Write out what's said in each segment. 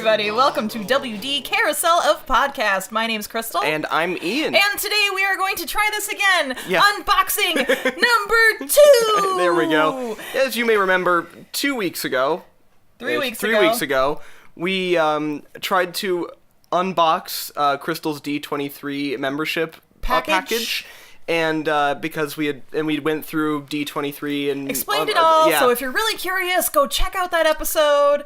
everybody. Welcome to WD Carousel of Podcast. My name's Crystal. And I'm Ian. And today we are going to try this again. Yeah. Unboxing number 2. There we go. As you may remember, 2 weeks ago. 3 weeks ago. 3 weeks ago, we tried to unbox Crystal's D23 membership package. And because we went through D23 and explained it all. Yeah. So if you're really curious, go check out that episode.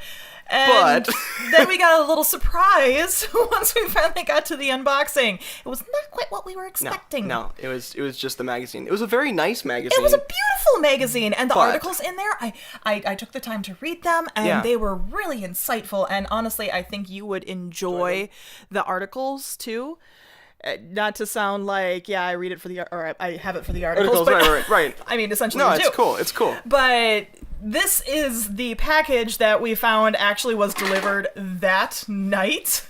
And then we got a little surprise once we finally got to the unboxing. It was not quite what we were expecting. No, it was just the magazine. It was a very nice magazine. It was a beautiful magazine, and the articles in there, I took the time to read them, and they were really insightful. And honestly, I think you would enjoy the articles too. Not to sound like, I read it for the, or I have it for the articles. But, right. I mean, essentially, no, it's cool. But this is the package that we found actually was delivered that night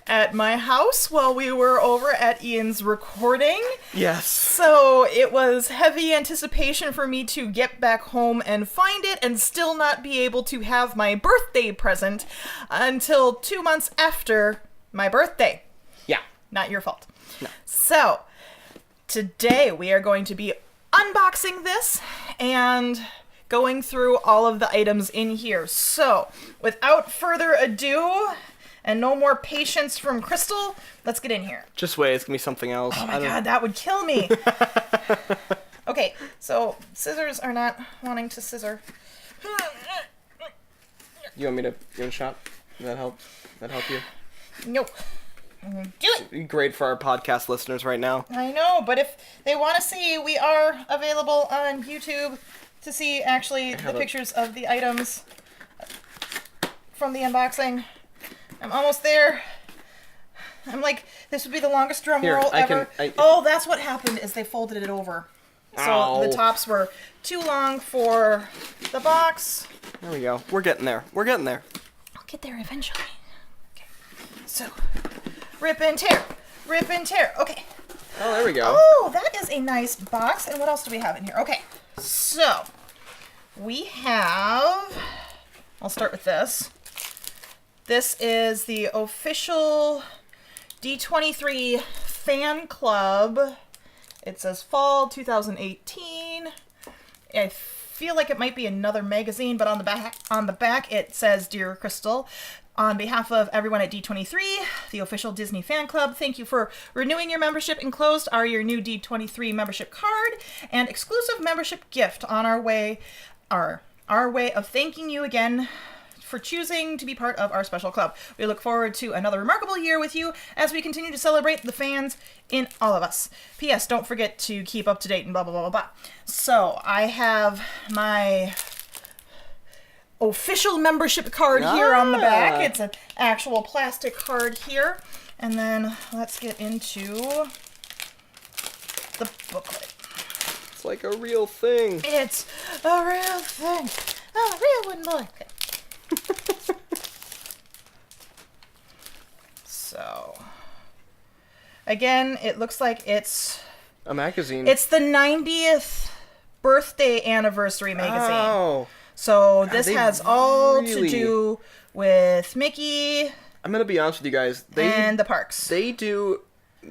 at my house while we were over at Ian's recording. Yes. So it was heavy anticipation for me to get back home and find it and still not be able to have my birthday present until 2 months after my birthday. Yeah. Not your fault. No. So, today we are going to be unboxing this and going through all of the items in here. So, without further ado, and no more patience from Crystal, let's get in here. Just wait, it's gonna be something else. Oh my god, that would kill me. Okay, so scissors are not wanting to scissor. You want me to give it a shot? Does that help? That help you? Nope. Do it! Great for our podcast listeners right now. I know, but if they want to see, we are available on YouTube to see actually the pictures of the items from the unboxing. I'm almost there. I'm like, this would be the longest drum roll ever. Oh, that's what happened, is they folded it over. So the tops were too long for the box. There we go. We're getting there. I'll get there eventually. Okay. So, rip and tear. Okay. Oh, there we go. Oh, that is a nice box. And what else do we have in here? Okay. So, we have... I'll start with this. This is the official D23 Fan Club. It says Fall 2018. I feel like it might be another magazine, but on the back it says, Dear Crystal, on behalf of everyone at D23, the official Disney Fan Club, thank you for renewing your membership. Enclosed are your new D23 membership card and exclusive membership gift on our way of thanking you again for choosing to be part of our special club. We look forward to another remarkable year with you as we continue to celebrate the fans in all of us. P.S. Don't forget to keep up to date and blah, blah, blah, blah, blah. So I have my official membership card here on the back. It's an actual plastic card here. And then let's get into the booklet. It's like a real thing. It's a real thing. A real one, boy. So, again, it looks like it's a magazine. It's the 90th birthday anniversary magazine. Oh. So this has all to do with Mickey. I'm gonna be honest with you guys. And the parks. They do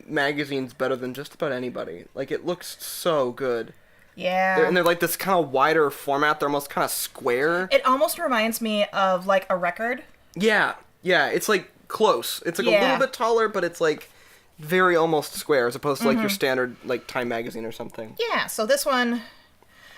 magazines better than just about anybody. Like, it looks so good. Yeah. And they're like this kind of wider format. They're almost kind of square. It almost reminds me of like a record. Yeah. It's like close. It's like a little bit taller, but it's like very almost square as opposed to like your standard like Time magazine or something. Yeah. So this one,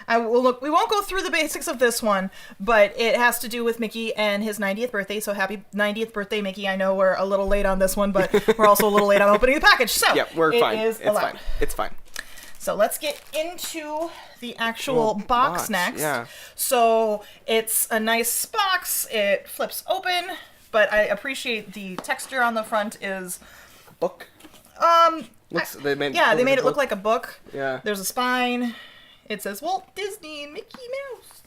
we won't go through the basics of this one, but it has to do with Mickey and his 90th birthday. So happy 90th birthday, Mickey. I know we're a little late on this one, but we're also a little late on opening the package. So yeah, we're fine. It's fine. So let's get into the actual box next. Yeah. So it's a nice box. It flips open, but I appreciate the texture on the front is book. They made it look like a book. Yeah. There's a spine. It says Walt Disney and Mickey Mouse.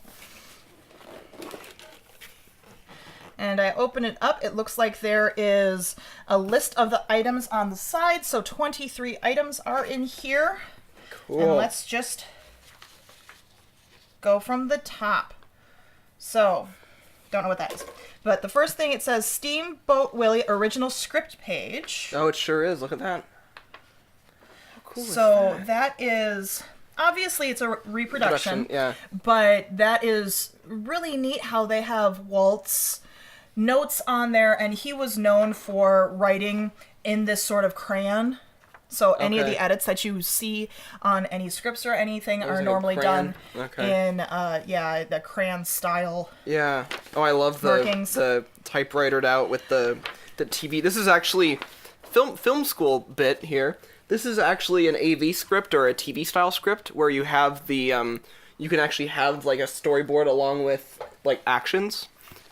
And I open it up. It looks like there is a list of the items on the side. So 23 items are in here. Cool. And let's just go from the top. So Don't know what that is. But the first thing, it says Steamboat Willie original script page. Oh, it sure is. Look at that. How cool is So that? that is, obviously it's a reproduction. Yeah. But that is really neat how they have Walt's notes on there. And he was known for writing in this sort of crayon. So any of the edits that you see on any scripts or anything are normally done in, the crayon style. Yeah. Oh, I love the typewritered out with the TV. This is actually film school bit here. This is actually an AV script or a TV style script where you have the you can actually have like a storyboard along with like actions.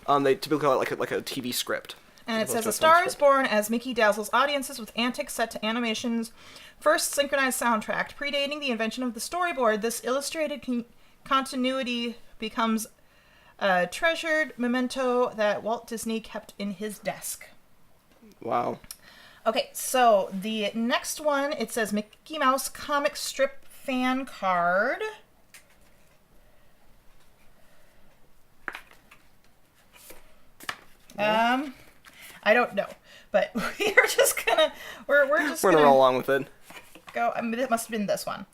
They typically call it like a TV script. And it says, A Star is Born as Mickey dazzles audiences with antics set to animation's first synchronized soundtrack. Predating the invention of the storyboard, this illustrated continuity becomes a treasured memento that Walt Disney kept in his desk. Wow. Okay, so the next one, it says Mickey Mouse comic strip fan card. I don't know, but we're just gonna gonna roll along with it. Go. I mean, it must have been this one.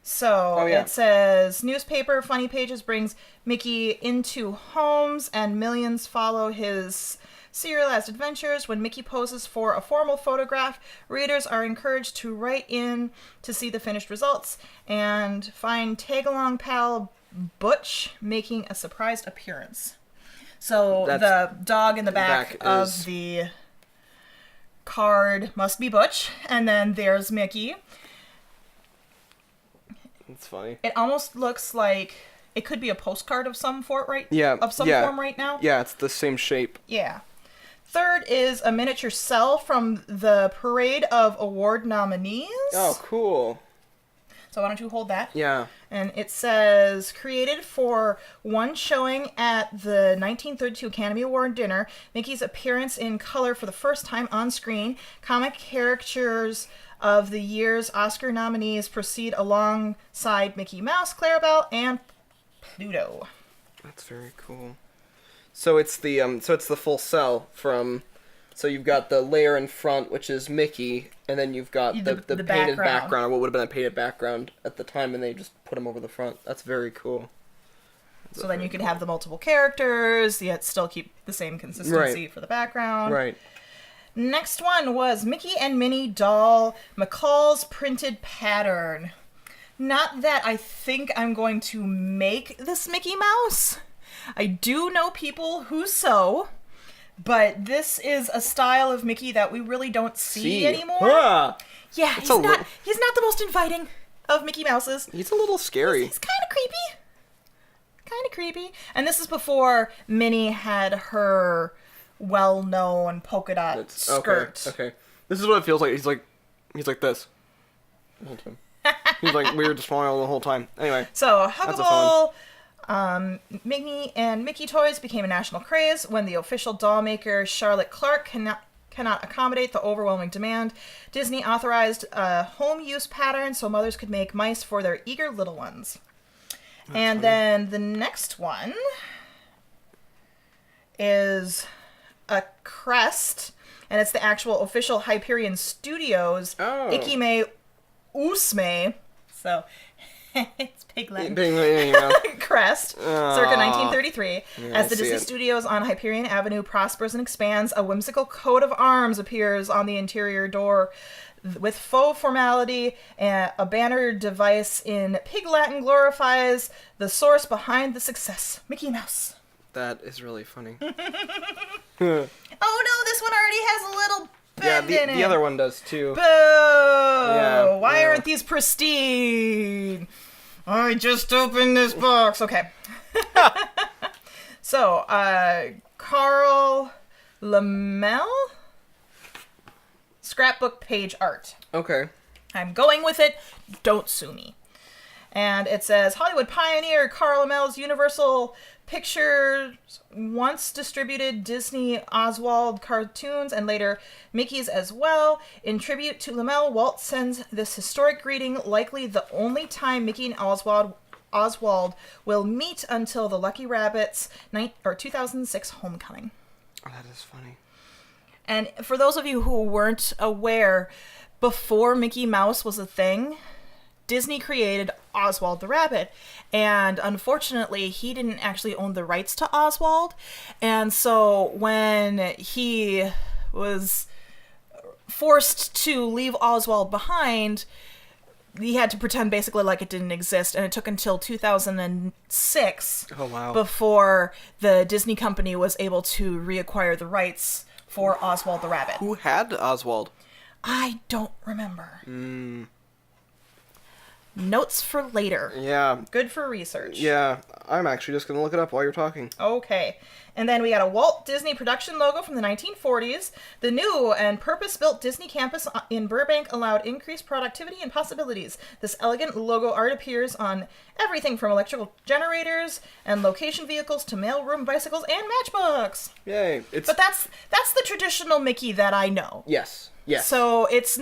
So it says newspaper funny pages brings Mickey into homes and millions follow his serialized adventures. When Mickey poses for a formal photograph, readers are encouraged to write in to see the finished results and find tag-along pal Butch making a surprised appearance. So the dog in the back of the card must be Butch, and then there's Mickey. It's funny. It almost looks like it could be a postcard of some form right now. Yeah, it's the same shape. Yeah. Third is a miniature cell from the Parade of Award nominees. Oh, cool. So why don't you hold that? Yeah. And it says, created for one showing at the 1932 Academy Award dinner, Mickey's appearance in color for the first time on screen. Comic caricatures of the year's Oscar nominees proceed alongside Mickey Mouse, Clarabelle, and Pluto. That's very cool. So it's the full cell from. So you've got the layer in front, which is Mickey, and then you've got the painted background, or what would have been a painted background at the time, and they just put him over the front. That's very cool. So then you could have the multiple characters, yet still keep the same consistency for the background. Right. Next one was Mickey and Minnie doll McCall's printed pattern. Not that I think I'm going to make this Mickey Mouse. I do know people who sew. But this is a style of Mickey that we really don't see anymore. Yeah, he's not the most inviting of Mickey Mouses. He's a little scary. He's kind of creepy. And this is before Minnie had her well-known polka dot skirt. Okay. This is what it feels like. He's like this the whole time. He's like weird smile the whole time. Anyway. So Huggable. Minnie and Mickey toys became a national craze when the official doll maker Charlotte Clark cannot accommodate the overwhelming demand. Disney authorized a home use pattern so mothers could make mice for their eager little ones. And then the next one is a crest, and it's the actual official Hyperion Studios Ikime Usme. So it's Pig Latin. Crest, circa 1933. As the Disney Studios on Hyperion Avenue prospers and expands, a whimsical coat of arms appears on the interior door. With faux formality, a banner device in Pig Latin glorifies the source behind the success, Mickey Mouse. That is really funny. Oh no, this one already has a little bend in it. The other one does too. Boo! Yeah, Why aren't these pristine? I just opened this box. Okay. So, Carl Lamel? Scrapbook Page Art. Okay. I'm going with it. Don't sue me. And it says, Hollywood pioneer Carl Lamel's Universal Pictures once distributed Disney Oswald cartoons and later Mickey's as well. In tribute to Lamel, Walt sends this historic greeting, likely the only time Mickey and Oswald Oswald will meet until the Lucky Rabbit's 2006 homecoming. Oh, that is funny. And for those of you who weren't aware, before Mickey Mouse was a thing, Disney created Oswald the Rabbit. And unfortunately, he didn't actually own the rights to Oswald. And so when he was forced to leave Oswald behind, he had to pretend basically like it didn't exist. And it took until 2006 before the Disney company was able to reacquire the rights for Oswald the Rabbit. Who had Oswald? I don't remember. Notes for later. Yeah. Good for research. Yeah, I'm actually just going to look it up while you're talking. Okay. And then we got a Walt Disney production logo from the 1940s. The new and purpose-built Disney campus in Burbank allowed increased productivity and possibilities. This elegant logo art appears on everything from electrical generators and location vehicles to mailroom bicycles and matchbooks. Yay. But that's the traditional Mickey that I know. Yes. Yes. So it's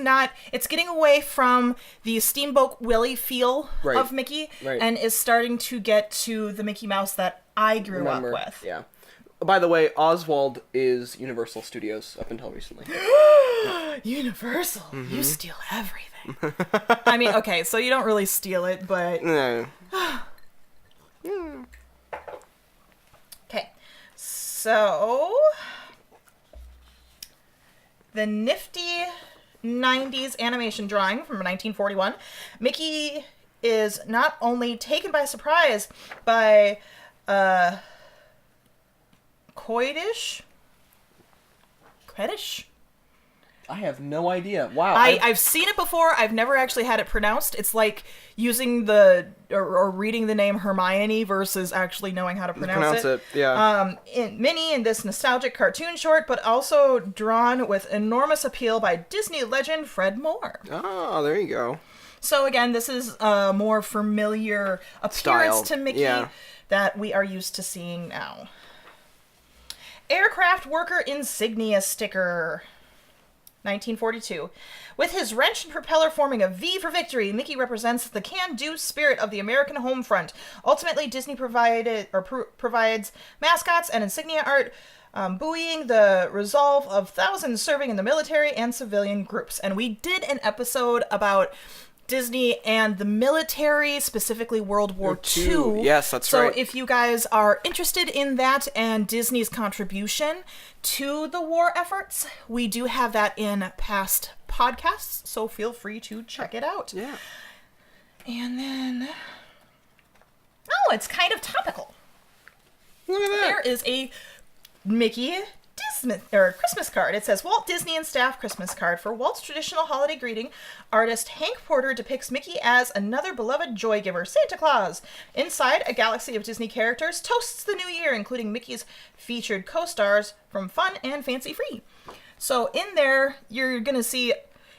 getting away from the Steamboat Willie feel of Mickey and is starting to get to the Mickey Mouse that I grew up with. Yeah. By the way, Oswald is Universal Studios up until recently. Universal? Mm-hmm. You steal everything. I mean, okay, so you don't really steal it, but... No. Okay. So... the nifty 90s animation drawing from 1941. Mickey is not only taken by surprise by Koidish? I have no idea. Wow. I've seen it before. I've never actually had it pronounced. It's like using or reading the name Hermione versus actually knowing how to pronounce it. Yeah. Minnie in this nostalgic cartoon short, but also drawn with enormous appeal by Disney legend Fred Moore. Oh, there you go. So again, this is a more familiar appearance to Mickey that we are used to seeing now. Aircraft Worker Insignia Sticker. 1942. With his wrench and propeller forming a V for victory, Mickey represents the can-do spirit of the American home front. Ultimately, Disney provides mascots and insignia art, buoying the resolve of thousands serving in the military and civilian groups. And we did an episode about Disney and the military, specifically World War II. Yes, that's right. So if you guys are interested in that and Disney's contribution to the war efforts, we do have that in past podcasts, so feel free to check it out. Yeah. And then... oh, it's kind of topical. Look at that. There is a Mickey Christmas card. It says, Walt Disney and staff Christmas card. For Walt's traditional holiday greeting, artist Hank Porter depicts Mickey as another beloved joy giver, Santa Claus. Inside, a galaxy of Disney characters toasts the new year, including Mickey's featured co-stars from Fun and Fancy Free. So in there, you're going to see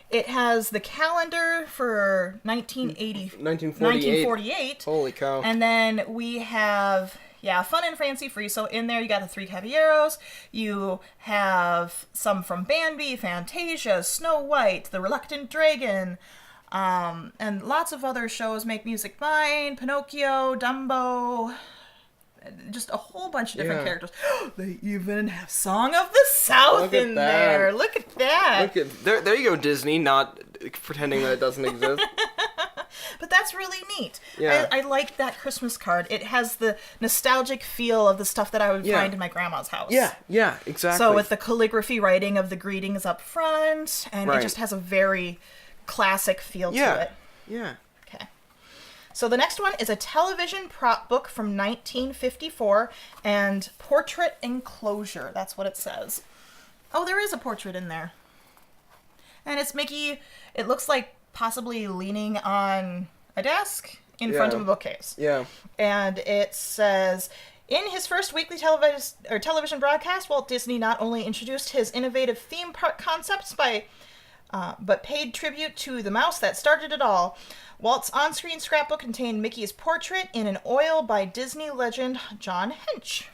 it has the calendar for 1948. Holy cow. And then we have... Fun and Fancy Free. So in there you got the Three Caballeros, you have some from Bambi, Fantasia, Snow White, The Reluctant Dragon, and lots of other shows, Make Music Mine, Pinocchio, Dumbo, just a whole bunch of different characters. They even have Song of the South in there. Look at that. There you go, Disney, not pretending that it doesn't exist. But that's really neat. Yeah. I like that Christmas card. It has the nostalgic feel of the stuff that I would find in my grandma's house. Yeah, exactly. So with the calligraphy writing of the greetings up front, and it just has a very classic feel to it. Yeah. Okay. So the next one is a television prop book from 1954 and portrait enclosure. That's what it says. Oh, there is a portrait in there. And it's Mickey, it looks like possibly leaning on a desk in front of a bookcase. Yeah. And it says, in his first weekly television broadcast, Walt Disney not only introduced his innovative theme park concepts but paid tribute to the mouse that started it all. Walt's on-screen scrapbook contained Mickey's portrait in an oil by Disney legend John Hench.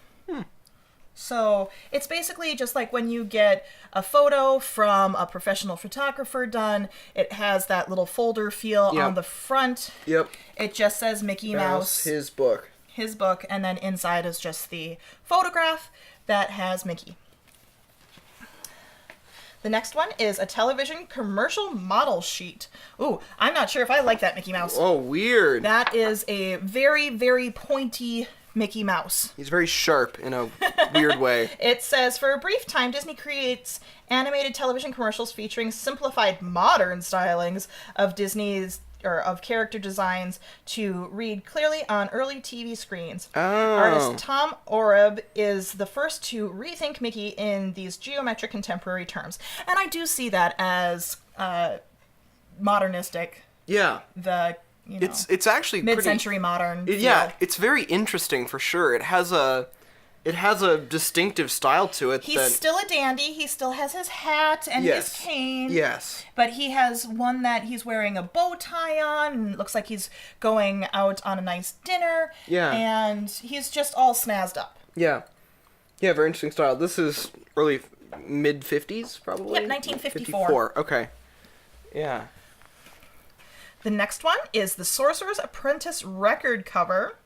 So it's basically just like when you get a photo from a professional photographer done, it has that little folder feel on the front. Yep. It just says Mickey Mouse. His book. His book, and then inside is just the photograph that has Mickey. The next one is a television commercial model sheet. Ooh, I'm not sure if I like that Mickey Mouse. Oh, weird. That is a very, very pointy Mickey Mouse. He's very sharp in a weird way. It says, for a brief time, Disney creates animated television commercials featuring simplified modern stylings of Disney's of character designs to read clearly on early TV screens. Oh. Artist Tom Oreb is the first to rethink Mickey in these geometric contemporary terms. And I do see that as modernistic. Yeah. It's actually mid-century modern. Yeah, it's very interesting for sure. It has a distinctive style to it. He's still a dandy. He still has his hat and his cane. Yes. But he has one that he's wearing a bow tie on, and it looks like he's going out on a nice dinner. Yeah. And he's just all snazzed up. Yeah. Yeah, very interesting style. This is early mid-50s, probably? Yep, 1954. 54, okay. Yeah. The next one is the Sorcerers Apprentice record cover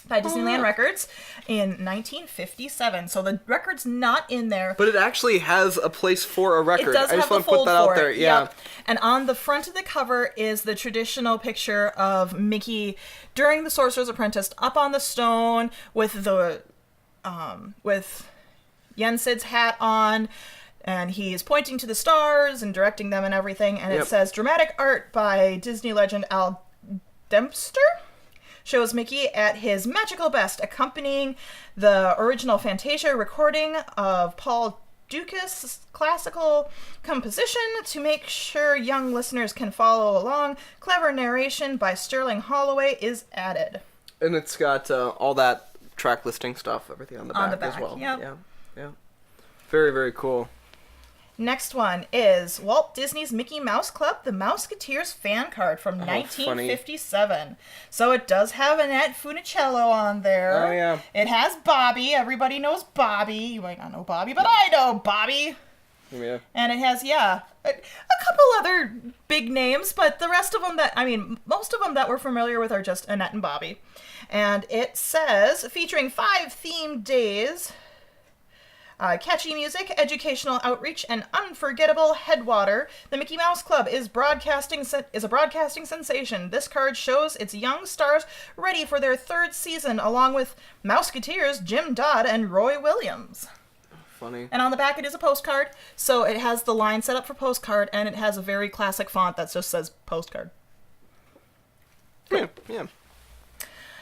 by Disneyland Records in 1957. So the record's not in there. But it actually has a place for a record. It does I just have want the to put fold that out for there. it. Yeah. Yep. And on the front of the cover is the traditional picture of Mickey during the Sorcerer's Apprentice up on the stone with the with Yensid's hat on. And he's pointing to the stars and directing them and everything. And it says, dramatic art by Disney legend Al Dempster shows Mickey at his magical best, accompanying the original Fantasia recording of Paul Dukas' classical composition to make sure young listeners can follow along. Clever narration by Sterling Holloway is added. And it's got all that track listing stuff, everything on the back as well. Yep. Yeah. Very, very cool. Next one is Walt Disney's Mickey Mouse Club, the Mouseketeers fan card from 1957. Funny. So it does have Annette Funicello on there. Oh, yeah. It has Bobby. Everybody knows Bobby. You might not know Bobby, but I know Bobby. Yeah. And it has, a couple other big names, but the rest of them most of them that we're familiar with are just Annette and Bobby. And it says, featuring 5 themed days... catchy music, educational outreach, and unforgettable headwater, the Mickey Mouse Club is a broadcasting sensation. This card shows its young stars ready for their 3rd season, along with Mouseketeers Jim Dodd and Roy Williams. Funny. And on the back it is a postcard, so it has the line set up for postcard, and it has a very classic font that just says postcard. Yeah.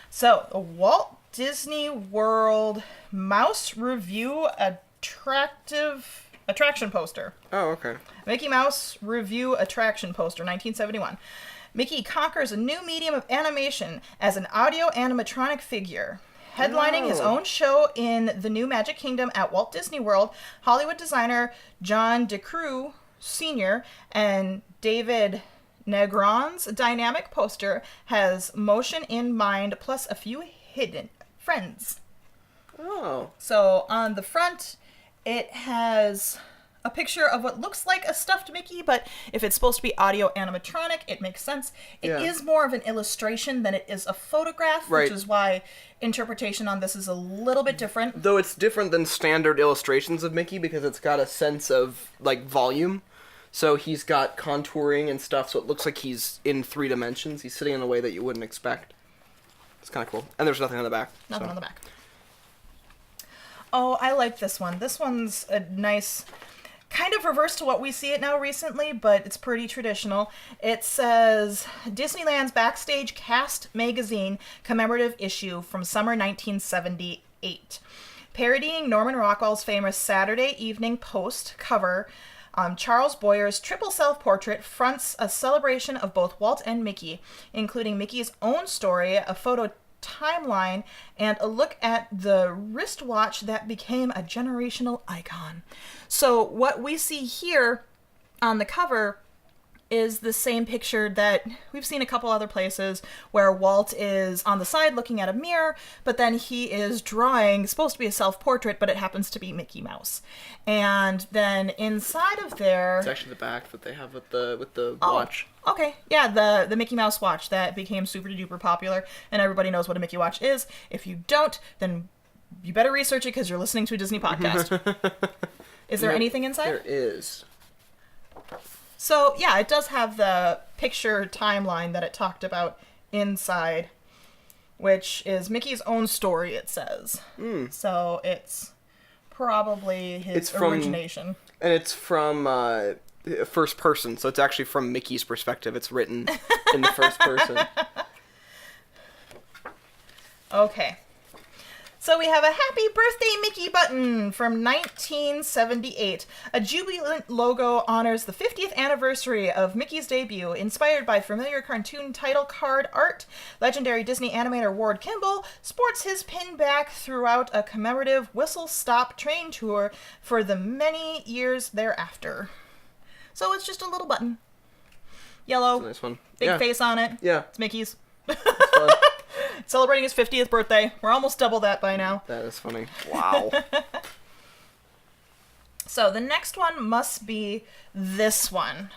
So, the Walt Disney World Mouse Review attraction poster. Oh, okay. Mickey Mouse Review attraction poster, 1971. Mickey conquers a new medium of animation as an audio animatronic figure. Headlining his own show in the new Magic Kingdom at Walt Disney World, Hollywood designer John DeCrue Sr. and David Negron's dynamic poster has motion in mind plus a few hidden friends. Oh. So on the front, it has a picture of what looks like a stuffed Mickey, but if it's supposed to be audio animatronic, it makes sense. It is more of an illustration than it is a photograph, which is why interpretation on this is a little bit different. Though it's different than standard illustrations of Mickey because it's got a sense of, volume. So he's got contouring and stuff, so it looks like he's in 3 dimensions. He's sitting in a way that you wouldn't expect. It's kind of cool. And there's nothing on the back. Nothing on the back. Oh, I like this one. This one's a nice, kind of reverse to what we see it now recently, but it's pretty traditional. It says, Disneyland's Backstage Cast Magazine commemorative issue from summer 1978. Parodying Norman Rockwell's famous Saturday Evening Post cover, Charles Boyer's triple self-portrait fronts a celebration of both Walt and Mickey, including Mickey's own story, a photo timeline, and a look at the wristwatch that became a generational icon. So what we see here on the cover is the same picture that we've seen a couple other places where Walt is on the side looking at a mirror, but then he is drawing, supposed to be a self-portrait, but it happens to be Mickey Mouse. And then inside of there... It's actually the back that they have with the watch. Okay, yeah, the Mickey Mouse watch that became super duper popular, and everybody knows what a Mickey watch is. If you don't, then you better research it because you're listening to a Disney podcast. Is there anything inside? There is. So, yeah, it does have the picture timeline that it talked about inside, which is Mickey's own story, it says. So it's probably his origination. And it's from first person, so it's actually from Mickey's perspective. It's written in the first person. Okay. So we have a Happy Birthday Mickey button from 1978. A jubilant logo honors the 50th anniversary of Mickey's debut, inspired by familiar cartoon title card art. Legendary Disney animator Ward Kimball sports his pin back throughout a commemorative whistle-stop train tour for the many years thereafter. So it's just a little button. Yellow. Nice one. Big face on it. Yeah. It's Mickey's. That's fun. Celebrating his 50th birthday. We're almost double that by now. That is funny. Wow. So the next one must be this one.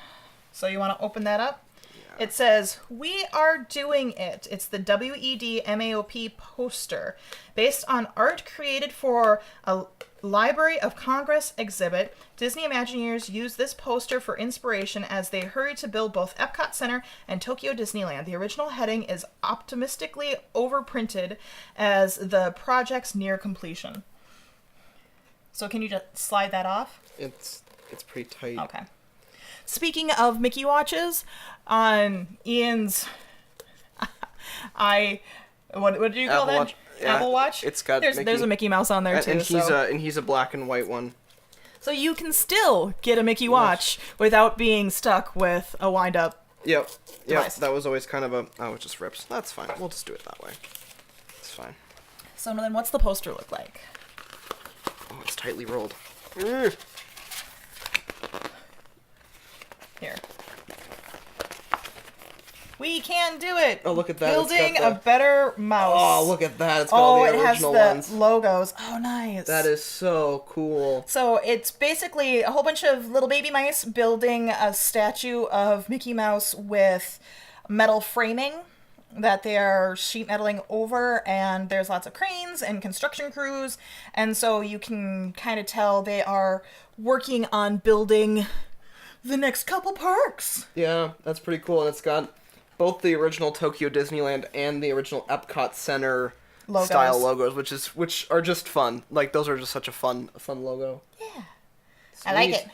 So you want to open that up? Yeah. It says, "We are doing it." It's the WEDMAOP poster. Based on art created for a Library of Congress exhibit, Disney Imagineers used this poster for inspiration as they hurry to build both Epcot Center and Tokyo Disneyland. The original heading is optimistically overprinted as the project's near completion. So can you just slide that off? It's pretty tight. Okay. Speaking of Mickey watches, on Ian's... What do you call Apple that? Watch. Yeah, Apple Watch? It's got there's a Mickey Mouse on there too. And he's a black and white one. So you can still get a Mickey watch without being stuck with a wind-up Yep. device. That was always kind of a... Oh, it just rips. That's fine. We'll just do it that way. It's fine. So then what's the poster look like? Oh, it's tightly rolled. Here. We can do it! Oh, look at that. Building a better mouse. Oh, look at that. It's got all the original it has ones. the logos. Oh, nice. That is so cool. So it's basically a whole bunch of little baby mice building a statue of Mickey Mouse with metal framing that they are sheet metaling over, and there's lots of cranes and construction crews, and so you can kind of tell they are working on building the next couple parks. Yeah, that's pretty cool. And it's got both the original Tokyo Disneyland and the original Epcot Center style logos, which are just fun. Like, those are just such a fun logo. Yeah. Sweet. I like it.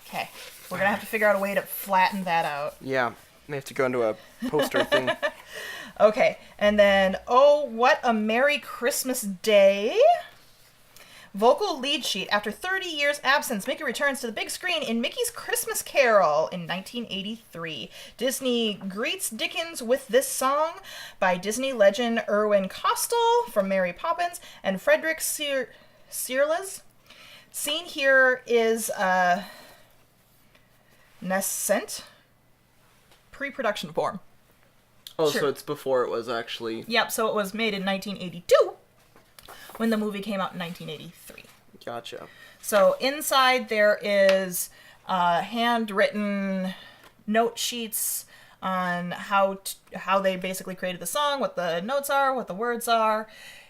Okay. We're going to have to figure out a way to flatten that out. Yeah. May have to go into a poster thing. Okay. And then, oh, what a Merry Christmas Day. Vocal lead sheet. After 30 years absence, Mickey returns to the big screen in Mickey's Christmas Carol in 1983. Disney greets Dickens with this song by Disney legend Irwin Kostal from Mary Poppins and Frederick Searles. Scene here is a nascent pre-production form. Oh, Sure. So it's before it was actually... Yep, so it was made in 1982. When the movie came out in 1983. Gotcha. So inside there is handwritten note sheets on how they basically created the song, what the notes are, what the words are.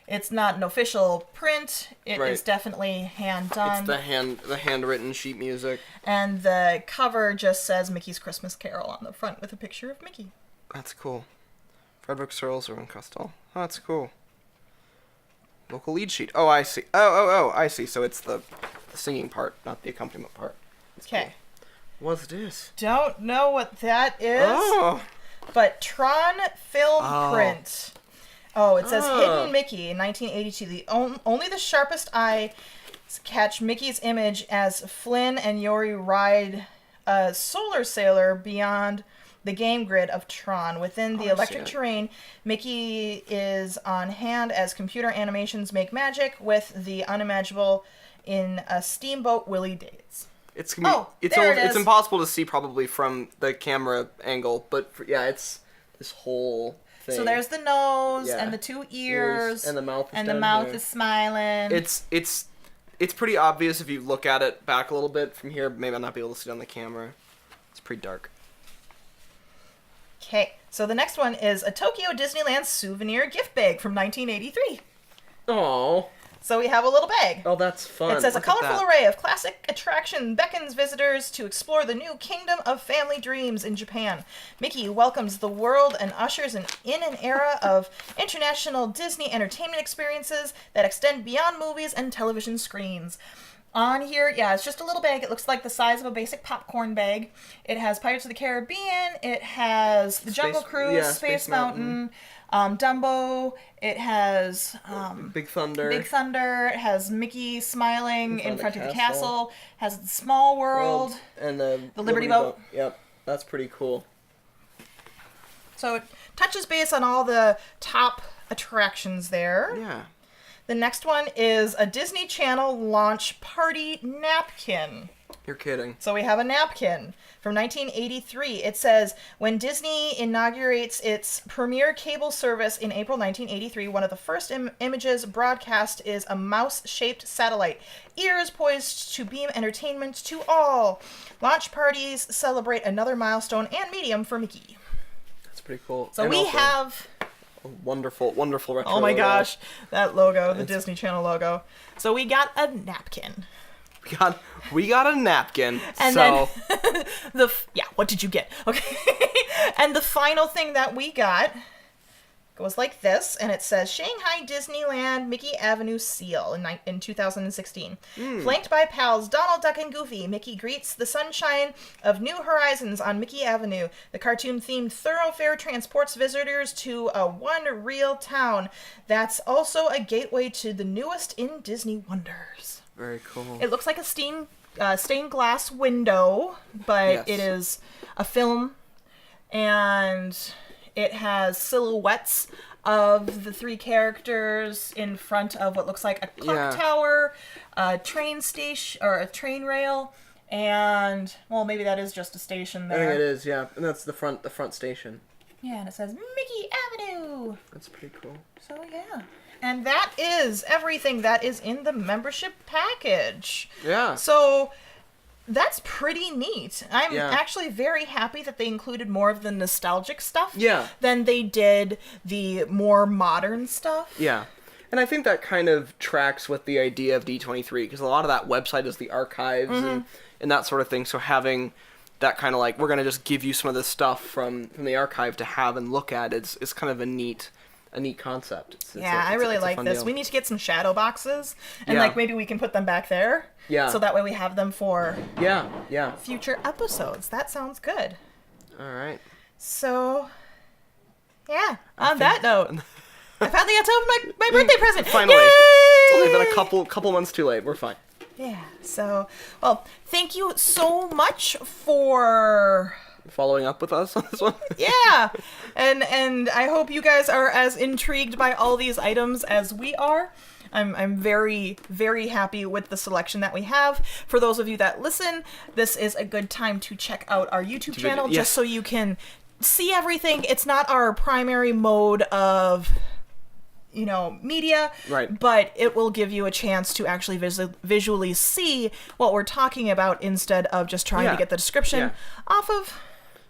It's not an official print. It is definitely hand done. It's the handwritten sheet music. And the cover just says Mickey's Christmas Carol on the front with a picture of Mickey. That's cool. Frederick Searles or Costal. Oh, that's cool. Local lead sheet. Oh, I see. Oh, I see. So it's the singing part, not the accompaniment part. Okay. Cool. What's this? Don't know what that is. Oh. But Tron film print. Oh, it says Hidden Mickey in 1982. Only the sharpest eye catch Mickey's image as Flynn and Yori ride a solar sailor beyond the game grid of Tron. Within the electric terrain, Mickey is on hand as computer animations make magic with the unimaginable in a steamboat Willie Days. It's gonna be, Oh, there it is. It's impossible to see probably from the camera angle, but it's this whole thing. So there's the nose and the 2 ears and the mouth is and the down mouth here. is smiling. It's pretty obvious if you look at it back a little bit from here. Maybe I'll not be able to see it on the camera. It's pretty dark. Okay, so the next one is a Tokyo Disneyland souvenir gift bag from 1983. Oh. So we have a little bag. Oh, that's fun. It says Look a at colorful that. array of classic attraction beckons visitors to explore the new kingdom of family dreams in Japan. Mickey welcomes the world and ushers in an era of international Disney entertainment experiences that extend beyond movies and television screens. On here, it's just a little bag. It looks like the size of a basic popcorn bag. It has Pirates of the Caribbean. It has the Jungle Cruise, Space Mountain, Dumbo. It has Big Thunder. It has Mickey smiling in front of the castle. Has the Small World. And the Liberty Boat. Yep, that's pretty cool. So it touches base on all the top attractions there. Yeah. The next one is a Disney Channel launch party napkin. You're kidding. So we have a napkin from 1983. It says, when Disney inaugurates its premiere cable service in April 1983, one of the first images broadcast is a mouse-shaped satellite, ears poised to beam entertainment to all. Launch parties celebrate another milestone and medium for Mickey. That's pretty cool. So and we also have... a wonderful retro. Oh my gosh, that logo, the Disney Channel logo. So we got a napkin. We got a napkin. And so then what did you get? Okay. And the final thing that we got goes like this, and it says Shanghai Disneyland Mickey Avenue seal in 2016. Flanked by pals Donald Duck and Goofy, Mickey greets the sunshine of new horizons on Mickey Avenue. The cartoon-themed thoroughfare transports visitors to a one real town that's also a gateway to the newest in Disney wonders. very cool. It looks like a stained glass window, but it is a film, and it has silhouettes of the 3 characters in front of what looks like a clock tower, a train station, or a train rail, and, well, maybe that is just a station there. I think it is, yeah. And that's the front station. Yeah, and it says Mickey Avenue. That's pretty cool. So, yeah. And that is everything that is in the membership package. Yeah. So that's pretty neat. I'm actually very happy that they included more of the nostalgic stuff than they did the more modern stuff. Yeah. And I think that kind of tracks with the idea of D23, because a lot of that website is the archives and that sort of thing. So having that kind of like, we're going to just give you some of this stuff from the archive to have and look at, it's kind of a neat concept. I really like this. Deal. We need to get some shadow boxes, and like maybe we can put them back there. Yeah. So that way we have them for yeah future episodes. That sounds good. All right. So, yeah. On that note, I finally got to open my birthday present. Finally. Yay! It's only been a couple months too late. We're fine. Yeah. So, well, thank you so much for following up with us on this one. Yeah. And I hope you guys are as intrigued by all these items as we are. I'm very, very happy with the selection that we have. For those of you that listen, this is a good time to check out our YouTube channel just so you can see everything. It's not our primary mode of, media, right? But it will give you a chance to actually visually see what we're talking about instead of just trying to get the description off of.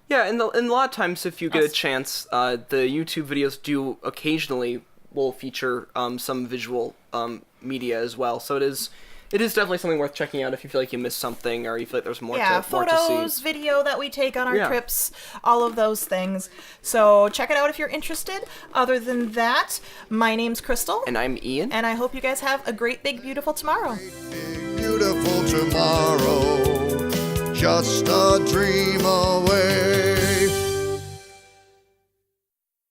Yeah, and a lot of times if you get a chance, the YouTube videos do occasionally will feature some visual media as well. So it is definitely something worth checking out if you feel like you missed something or you feel like there's more to see. Photos, video that we take on our trips, all of those things. So check it out if you're interested. Other than that, my name's Crystal. And I'm Ian. And I hope you guys have a great, big, beautiful tomorrow. Great, big, beautiful tomorrow. Just a dream.